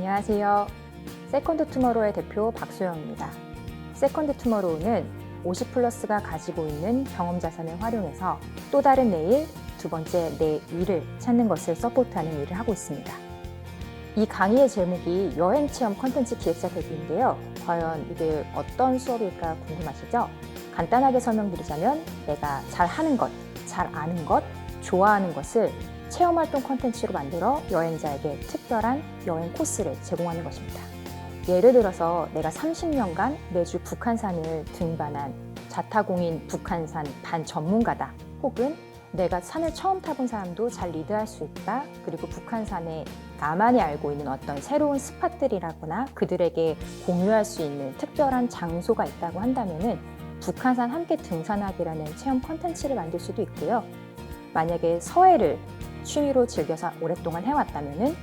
안녕하세요. 세컨드 투머로우의 대표 박소영입니다. 세컨드 투머로우는 50플러스가 가지고 있는 경험 자산을 활용해서 또 다른 내일, 두 번째 내 일을 찾는 것을 서포트하는 일을 하고 있습니다. 이 강의의 제목이 여행 체험 컨텐츠 기획자 되기인데요. 과연 이게 어떤 수업일까 궁금하시죠? 간단하게 설명드리자면 내가 잘하는 것, 잘 아는 것, 좋아하는 것을 체험활동 컨텐츠로 만들어 여행자에게 특별한 여행 코스를 제공하는 것입니다. 예를 들어서 내가 30년간 매주 북한산을 등반한 자타공인 북한산 반전문가다. 혹은 내가 산을 처음 타본 사람도 잘 리드할 수 있다. 그리고 북한산에 나만이 알고 있는 어떤 새로운 스팟들이라거나 그들에게 공유할 수 있는 특별한 장소가 있다고 한다면은 북한산 함께 등산하기라는 체험 컨텐츠를 만들 수도 있고요. 만약에 서해를 취미로 즐겨서 오랫동안 해왔다면은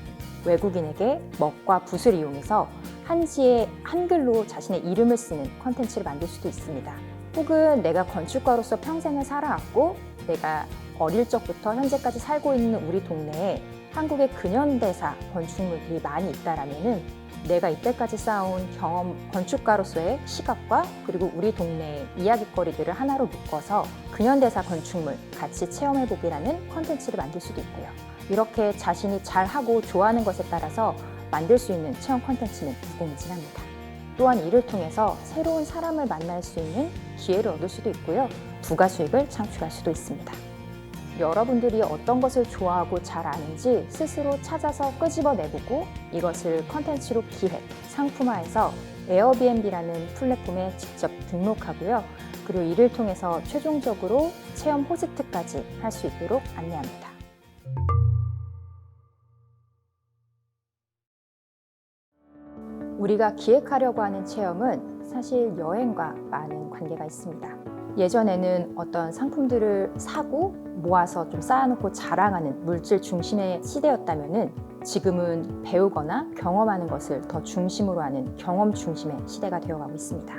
외국인에게 먹과 붓을 이용해서 한지에 한글로 자신의 이름을 쓰는 컨텐츠를 만들 수도 있습니다. 혹은 내가 건축가로서 평생을 살아왔고 내가 어릴 적부터 현재까지 살고 있는 우리 동네에 한국의 근현대사 건축물들이 많이 있다라면은 내가 이때까지 쌓아온 경험, 건축가로서의 시각과 그리고 우리 동네의 이야깃거리들을 하나로 묶어서 근현대사 건축물 같이 체험해보기라는 컨텐츠를 만들 수도 있고요. 이렇게 자신이 잘하고 좋아하는 것에 따라서 만들 수 있는 체험 컨텐츠는 무궁무진합니다. 또한 이를 통해서 새로운 사람을 만날 수 있는 기회를 얻을 수도 있고요. 부가 수익을 창출할 수도 있습니다. 여러분들이 어떤 것을 좋아하고 잘 아는지 스스로 찾아서 끄집어내보고 이것을 컨텐츠로 기획, 상품화해서 에어비앤비라는 플랫폼에 직접 등록하고요. 그리고 이를 통해서 최종적으로 체험 호스트까지 할 수 있도록 안내합니다. 우리가 기획하려고 하는 체험은 사실 여행과 많은 관계가 있습니다. 예전에는 어떤 상품들을 사고 모아서 좀 쌓아놓고 자랑하는 물질 중심의 시대였다면은 지금은 배우거나 경험하는 것을 더 중심으로 하는 경험 중심의 시대가 되어가고 있습니다.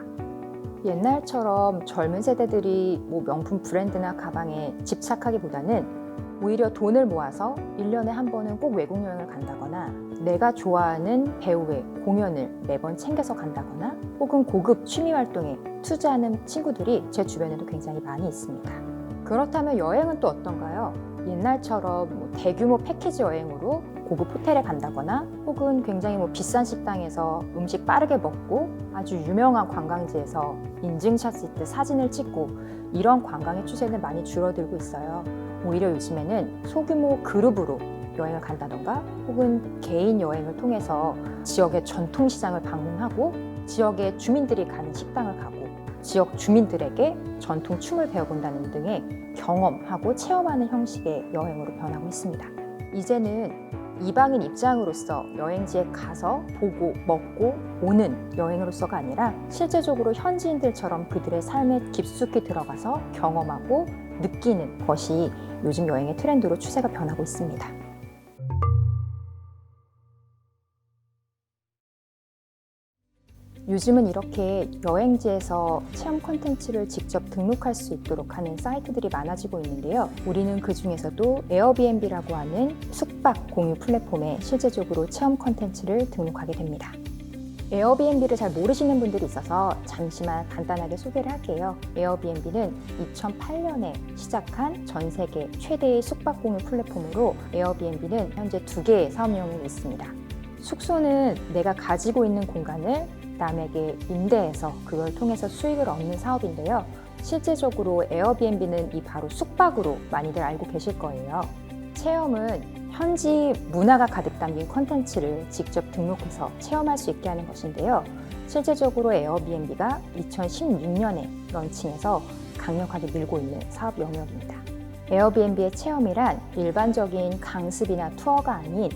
옛날처럼 젊은 세대들이 명품 브랜드나 가방에 집착하기보다는 오히려 돈을 모아서 1년에 한 번은 꼭 외국 여행을 간다거나 내가 좋아하는 배우의 공연을 매번 챙겨서 간다거나 혹은 고급 취미 활동에 투자하는 친구들이 제 주변에도 굉장히 많이 있습니다. 그렇다면 여행은 또 어떤가요? 옛날처럼 대규모 패키지 여행으로 고급 호텔에 간다거나 혹은 굉장히 비싼 식당에서 음식 빠르게 먹고 아주 유명한 관광지에서 인증샷 찍듯 사진을 찍고 이런 관광의 추세는 많이 줄어들고 있어요. 오히려 요즘에는 소규모 그룹으로 여행을 간다던가 혹은 개인 여행을 통해서 지역의 전통시장을 방문하고 지역의 주민들이 가는 식당을 가고 지역 주민들에게 전통 춤을 배워본다는 등의 경험하고 체험하는 형식의 여행으로 변하고 있습니다. 이제는 이방인 입장으로서 여행지에 가서 보고 먹고 오는 여행으로서가 아니라 실제적으로 현지인들처럼 그들의 삶에 깊숙이 들어가서 경험하고 느끼는 것이 요즘 여행의 트렌드로 추세가 변하고 있습니다. 요즘은 이렇게 여행지에서 체험 콘텐츠를 직접 등록할 수 있도록 하는 사이트들이 많아지고 있는데요. 우리는 그 중에서도 에어비앤비라고 하는 숙박 공유 플랫폼에 실제적으로 체험 콘텐츠를 등록하게 됩니다. 에어비앤비를 잘 모르시는 분들이 있어서 잠시만 간단하게 소개를 할게요. 에어비앤비는 2008년에 시작한 전 세계 최대의 숙박 공유 플랫폼으로 에어비앤비는 현재 2개의 사업 영역이 있습니다. 숙소는 내가 가지고 있는 공간을 남에게 임대해서 그걸 통해서 수익을 얻는 사업인데요. 실제적으로 에어비앤비는 이 바로 숙박으로 많이들 알고 계실 거예요. 체험은 현지 문화가 가득 담긴 콘텐츠를 직접 등록해서 체험할 수 있게 하는 것인데요. 실제적으로 에어비앤비가 2016년에 런칭해서 강력하게 밀고 있는 사업 영역입니다. 에어비앤비의 체험이란 일반적인 강습이나 투어가 아닌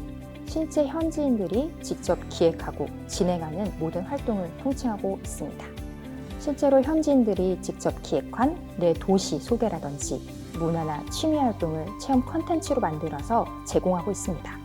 실제 현지인들이 직접 기획하고 진행하는 모든 활동을 통칭하고 있습니다. 실제로 현지인들이 직접 기획한 내 도시 소개라든지 문화나 취미 활동을 체험 콘텐츠로 만들어서 제공하고 있습니다.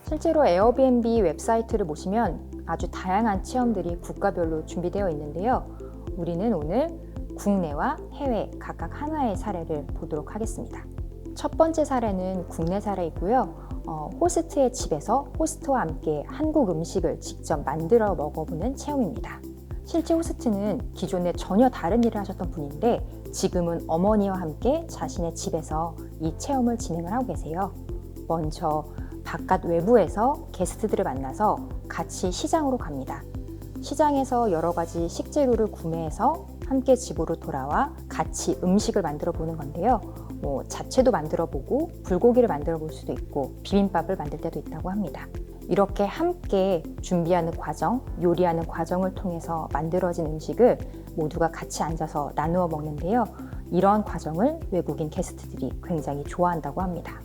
실제로 에어비앤비 웹사이트를 보시면 아주 다양한 체험들이 국가별로 준비되어 있는데요. 우리는 오늘 국내와 해외 각각 하나의 사례를 보도록 하겠습니다. 첫 번째 사례는 국내 사례이고요. 호스트의 집에서 호스트와 함께 한국 음식을 직접 만들어 먹어보는 체험입니다. 실제 호스트는 기존에 전혀 다른 일을 하셨던 분인데 지금은 어머니와 함께 자신의 집에서 이 체험을 진행을 하고 계세요. 먼저 바깥 외부에서 게스트들을 만나서 같이 시장으로 갑니다. 시장에서 여러 가지 식재료를 구매해서 함께 집으로 돌아와 같이 음식을 만들어 보는 건데요. 자체도 만들어 보고 불고기를 만들어 볼 수도 있고 비빔밥을 만들 때도 있다고 합니다. 이렇게 함께 준비하는 과정, 요리하는 과정을 통해서 만들어진 음식을 모두가 같이 앉아서 나누어 먹는데요. 이런 과정을 외국인 게스트들이 굉장히 좋아한다고 합니다.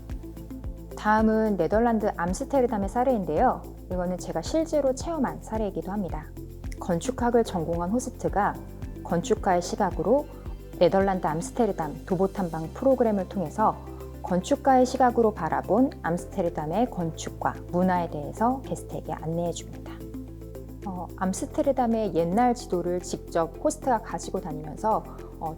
다음은 네덜란드 암스테르담의 사례인데요. 이거는 제가 실제로 체험한 사례이기도 합니다. 건축학을 전공한 호스트가 건축가의 시각으로 네덜란드 암스테르담 도보 탐방 프로그램을 통해서 건축가의 시각으로 바라본 암스테르담의 건축과 문화에 대해서 게스트에게 안내해 줍니다. 암스테르담의 옛날 지도를 직접 호스트가 가지고 다니면서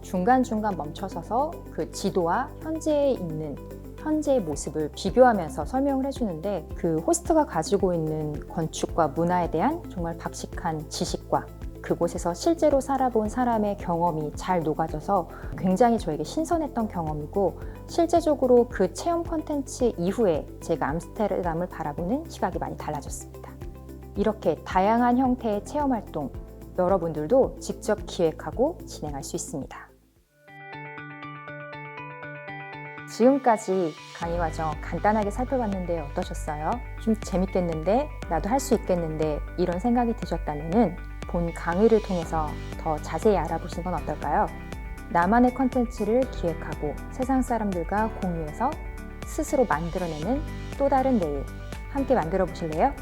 중간중간 멈춰서서 그 지도와 현재의 모습을 비교하면서 설명을 해주는데 그 호스트가 가지고 있는 건축과 문화에 대한 정말 박식한 지식과 그곳에서 실제로 살아본 사람의 경험이 잘 녹아져서 굉장히 저에게 신선했던 경험이고 실제적으로 그 체험 콘텐츠 이후에 제가 암스테르담을 바라보는 시각이 많이 달라졌습니다. 이렇게 다양한 형태의 체험 활동 여러분들도 직접 기획하고 진행할 수 있습니다. 지금까지 강의 과정 간단하게 살펴봤는데 어떠셨어요? 좀 재밌겠는데? 나도 할 수 있겠는데? 이런 생각이 드셨다면 본 강의를 통해서 더 자세히 알아보시는 건 어떨까요? 나만의 컨텐츠를 기획하고 세상 사람들과 공유해서 스스로 만들어내는 또 다른 내일 함께 만들어 보실래요?